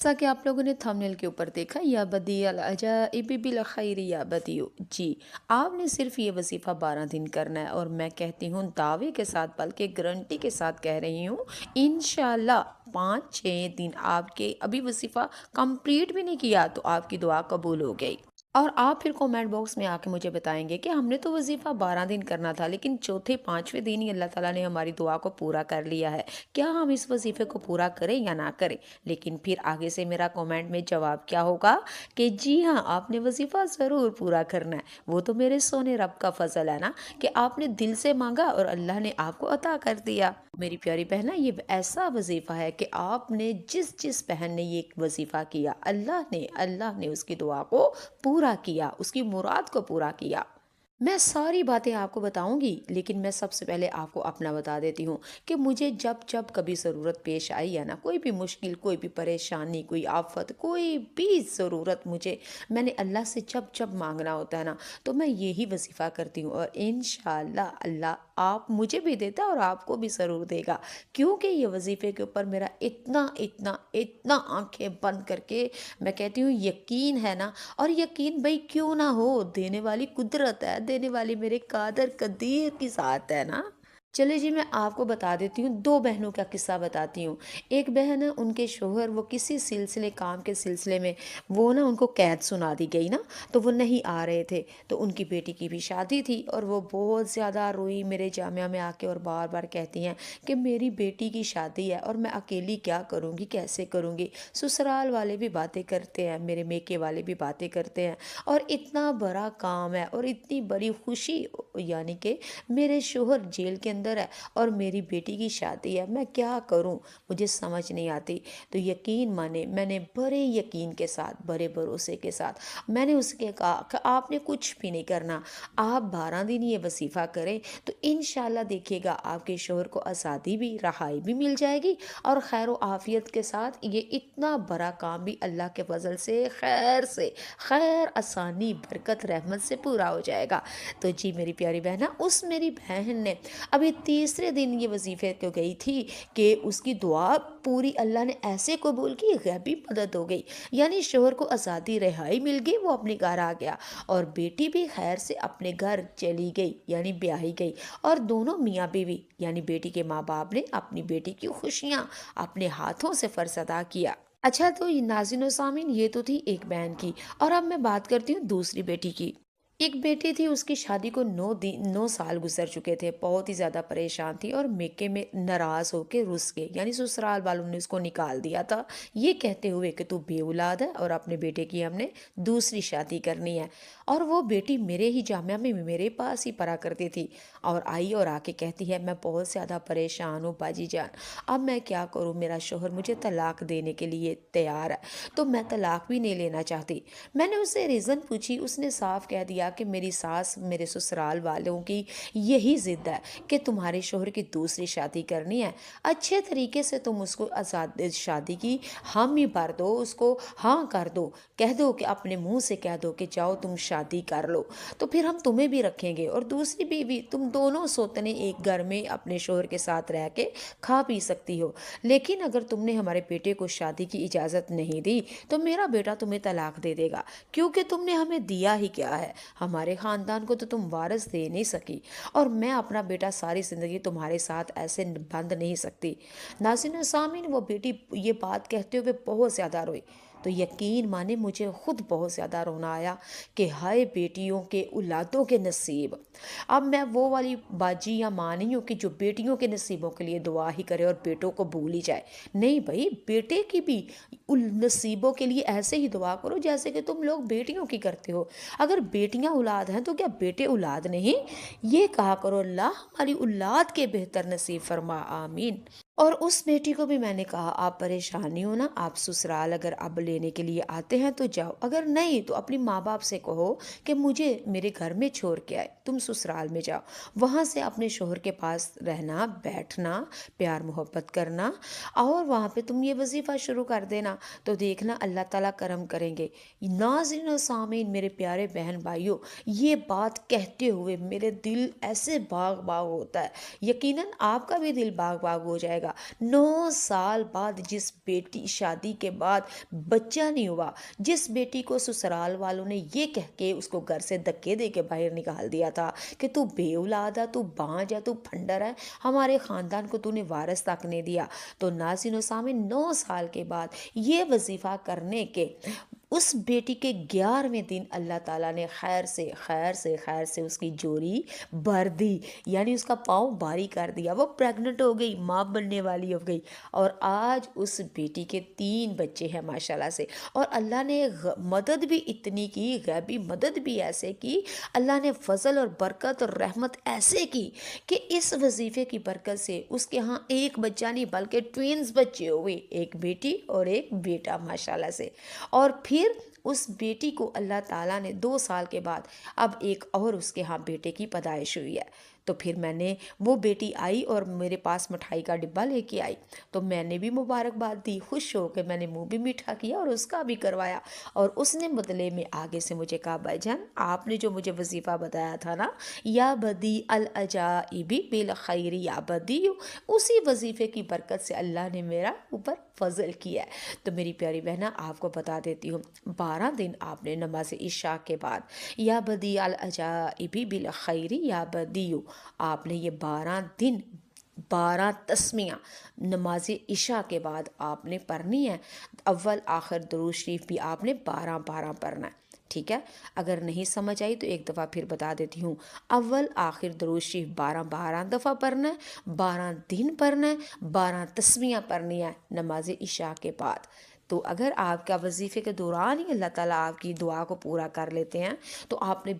जैसा कि आप लोगों ने थंबनेल के ऊपर देखा, या बदी अल अजाइबि बिल खैर या बदियो जी। आपने सिर्फ ये वजीफ़ा 12 दिन करना है, और मैं कहती हूँ दावे के साथ, बल्कि गारंटी के साथ कह रही हूँ, इंशाल्लाह 5-6 दिन आपके अभी वजीफ़ा कंप्लीट भी नहीं किया तो आपकी दुआ कबूल हो गई। और आप फिर कमेंट बॉक्स में आके मुझे बताएंगे कि हमने तो वजीफ़ा 12 दिन करना था, लेकिन चौथे पाँचवें दिन ही अल्लाह ताला ने हमारी दुआ को पूरा कर लिया है। क्या हम इस वजीफ़े को पूरा करें या ना करें? लेकिन फिर आगे से मेरा कमेंट में जवाब क्या होगा कि जी हाँ, आपने वजीफ़ा ज़रूर पूरा करना है। वो तो मेरे सोने रब का फ़ज़ल है ना, कि आपने दिल से मांगा और अल्लाह ने आपको अता कर दिया। मेरी प्यारी बहना, ये ऐसा वजीफ़ा है कि आपने जिस जिस बहन ने ये वजीफ़ा किया, अल्लाह ने उसकी दुआ को पूरा किया, उसकी मुराद को पूरा किया। मैं सारी बातें आपको बताऊंगी, लेकिन मैं सबसे पहले आपको अपना बता देती हूँ कि मुझे जब जब कभी ज़रूरत पेश आई है ना, कोई भी मुश्किल, कोई भी परेशानी, कोई आफत, कोई भी ज़रूरत मुझे, मैंने अल्लाह से जब जब मांगना होता है ना, तो मैं यही वजीफ़ा करती हूँ, और इंशाअल्लाह अल्लाह आप मुझे भी देता है और आपको भी ज़रूर देगा। क्योंकि ये वजीफ़े के ऊपर मेरा इतना इतना इतना आंखें बंद करके मैं कहती हूँ यकीन है ना। और यकीन भाई क्यों ना हो, देने वाली कुदरत है, देने वाली मेरे कादर कदीर की ज़ात है ना। चलिए जी, मैं आपको बता देती हूँ, दो बहनों का किस्सा बताती हूँ। एक बहन है, उनके शोहर वो किसी सिलसिले, काम के सिलसिले में वो ना उनको कैद सुना दी गई ना, तो वो नहीं आ रहे थे। तो उनकी बेटी की भी शादी थी, और वो बहुत ज़्यादा रोई मेरे जामिया में आके, और बार बार कहती हैं कि मेरी बेटी की शादी है और मैं अकेली क्या करूँगी, कैसे करूँगी। ससुराल वाले भी बातें करते हैं, मेरे मेके वाले भी बातें करते हैं, और इतना बड़ा काम है और इतनी बड़ी खुशी, यानी कि मेरे शोहर जेल के अंदर है और मेरी बेटी की शादी है, मैं क्या करूं, मुझे समझ नहीं आती। तो यकीन माने, मैंने बड़े यकीन के साथ, बड़े भरोसे के साथ मैंने उसके कहा कि आपने कुछ भी नहीं करना, आप 12 दिन ये वजीफ़ा करें, तो इंशाल्लाह देखिएगा आपके शोहर को आज़ादी भी, रहाई भी मिल जाएगी, और खैर व आफियत के साथ ये इतना बड़ा काम भी अल्लाह के फजल से खैर आसानी, बरकत, रहमत से पूरा हो जाएगा। तो जी मेरी प्यारी बहना, उस मेरी बहन ने अभी तीसरे दिन ये वजीफ़े को गई थी कि उसकी दुआ पूरी अल्लाह ने ऐसे कबूल की, गैबी मदद हो गई। यानी शोहर को आज़ादी, रिहाई मिल गई, वो अपने घर आ गया, और बेटी भी खैर से अपने घर चली गई, यानी ब्याही गई। और दोनों मियाँ बीवी, यानी बेटी के माँ बाप ने अपनी बेटी की खुशियाँ अपने हाथों से फ़र्ज अदा किया। अच्छा, तो ये नाज़रीन और सामीन, ये तो थी एक बहन की। और अब मैं बात करती हूँ दूसरी बेटी की। एक बेटी थी, उसकी शादी को 9 साल गुजर चुके थे, बहुत ही ज़्यादा परेशान थी, और मेके में नाराज़ होकर रुस गए, यानी ससुराल वालों ने उसको निकाल दिया था, ये कहते हुए कि तू बेऔलाद है और अपने बेटे की हमने दूसरी शादी करनी है। और वो बेटी मेरे ही जामिया में मेरे पास ही पढ़ा करती थी, और आई और आके कहती है मैं बहुत ज़्यादा परेशान हूँ बाजी जान, अब मैं क्या करूँ, मेरा शोहर मुझे तलाक देने के लिए तैयार है, तो मैं तलाक भी नहीं लेना चाहती। मैंने उससे रीज़न पूछी, उसने साफ कह दिया कि मेरी सास, मेरे ससुराल वालों की यही ज़िद है कि तुम्हारे शोहर की दूसरी शादी करनी है, अच्छे तरीके से तुम उसको आज़ाद शादी की हामी भर दो, उसको हाँ कर दो, कह दो कि अपने मुंह से कह दो कि जाओ तुम शादी कर लो, तो फिर हम तुम्हें भी रखेंगे, और दूसरी बीवी तुम दोनों सोतने एक घर में अपने शोहर के साथ रह के खा पी सकती हो। लेकिन अगर तुमने हमारे बेटे को शादी की इजाज़त नहीं दी, तो मेरा बेटा तुम्हें तलाक दे देगा, क्योंकि तुमने हमें दिया ही क्या है, हमारे ख़ानदान को तो तुम वारिस दे नहीं सकी, और मैं अपना बेटा सारी ज़िंदगी तुम्हारे साथ ऐसे बंध नहीं सकती। नाज़रीन सामीन, वो बेटी ये बात कहते हुए बहुत ज़्यादा रोई। तो यकीन माने, मुझे खुद बहुत ज़्यादा रोना आया कि हाय बेटियों के, औलादों के नसीब। अब मैं वो वाली बाजी या माँ नहीं हूँ कि जो बेटियों के नसीबों के लिए दुआ ही करे और बेटों को भूल ही जाए। नहीं भाई, बेटे की भी नसीबों के लिए ऐसे ही दुआ करो जैसे कि तुम लोग बेटियों की करते हो। अगर बेटियां औलाद हैं तो क्या बेटे औलाद नहीं? ये कहा करो, अल्लाह हमारी औलाद के बेहतर नसीब फरमा, आमीन। और उस बेटी को भी मैंने कहा, आप परेशान नहीं हो ना, आप ससुराल अगर अब لینے کے لیے آتے ہیں تو جاؤ، اگر نہیں تو اپنی ماں باپ سے کہو کہ مجھے میرے گھر میں چھوڑ کے آئے، تم سسرال میں جاؤ، وہاں سے اپنے شوہر کے پاس رہنا، بیٹھنا، پیار محبت کرنا، اور وہاں پہ تم یہ وظیفہ شروع کر دینا، تو دیکھنا اللہ تعالیٰ کرم کریں گے۔ ناظرین و سامعین، میرے پیارے بہن بھائیوں، یہ بات کہتے ہوئے میرے دل ایسے باغ باغ ہوتا ہے، یقیناً آپ کا بھی دل باغ باغ ہو جائے گا۔ 9 سال بعد جس بیٹی شادی کے بعد بچہ نہیں ہوا، جس بیٹی کو سسرال والوں نے یہ کہہ کے اس کو گھر سے دھکے دے کے باہر نکال دیا تھا کہ تو بے اولاد ہے، تو بانجھ ہے، تو پھنڈر ہے، ہمارے خاندان کو تو نے وارث تک نہیں دیا، تو ناظرین و سامعین 9 سال کے بعد یہ وظیفہ کرنے کے اس بیٹی کے 11ویں دن اللہ تعالیٰ نے خیر سے خیر سے خیر سے اس کی جوڑی بھر دی، یعنی اس کا پاؤں بھاری کر دیا، وہ پریگننٹ ہو گئی، ماں بننے والی ہو گئی، اور آج اس بیٹی کے 3 بچے ہیں ماشاءاللہ سے۔ اور اللہ نے مدد بھی اتنی کی، غیبی مدد بھی ایسے کی، اللہ نے فضل اور برکت اور رحمت ایسے کی کہ اس وظیفے کی برکت سے اس کے ہاں ایک بچہ نہیں بلکہ ٹوینز بچے ہوئے، ایک بیٹی اور ایک بیٹا ماشاءاللہ سے۔ اور پھر اس بیٹی کو اللہ تعالیٰ نے 2 سال کے بعد اب ایک اور اس کے ہاں بیٹے کی پیدائش ہوئی ہے، تو پھر میں نے وہ بیٹی آئی اور میرے پاس مٹھائی کا ڈبہ لے کے آئی، تو میں نے بھی مبارکباد دی، خوش ہو کے میں نے منہ بھی میٹھا کیا اور اس کا بھی کروایا، اور اس نے بدلے میں آگے سے مجھے کہا بھائی جان آپ نے جو مجھے وظیفہ بتایا تھا نا، یا بدی العجائب بالخیر یا بدی، اسی وظیفے کی برکت سے اللہ نے میرا اوپر فضل کیا ہے۔ تو میری پیاری بہنہ آپ کو بتا دیتی ہوں، 12 دن آپ نے نماز عشاء کے بعد یا بدی العجائب بالخیر یا بدیو، آپ نے یہ 12 دن 12 تسمیاں نماز عشاء کے بعد آپ نے پڑھنی ہے، اول آخر درود شریف بھی آپ نے 12 پڑھنا ہے، ٹھیک ہے؟ اگر نہیں سمجھ آئی تو ایک دفعہ پھر بتا دیتی ہوں، اول آخر درود شریف 12 دفعہ پڑھنا ہے، 12 دن پڑھنا ہے، 12 تسمیاں پڑھنی ہے نماز عشاء کے بعد۔ تو اگر آپ کا وظیفے کے دوران ہی اللہ تعالیٰ آپ کی دعا کو پورا کر لیتے ہیں تو آپ نے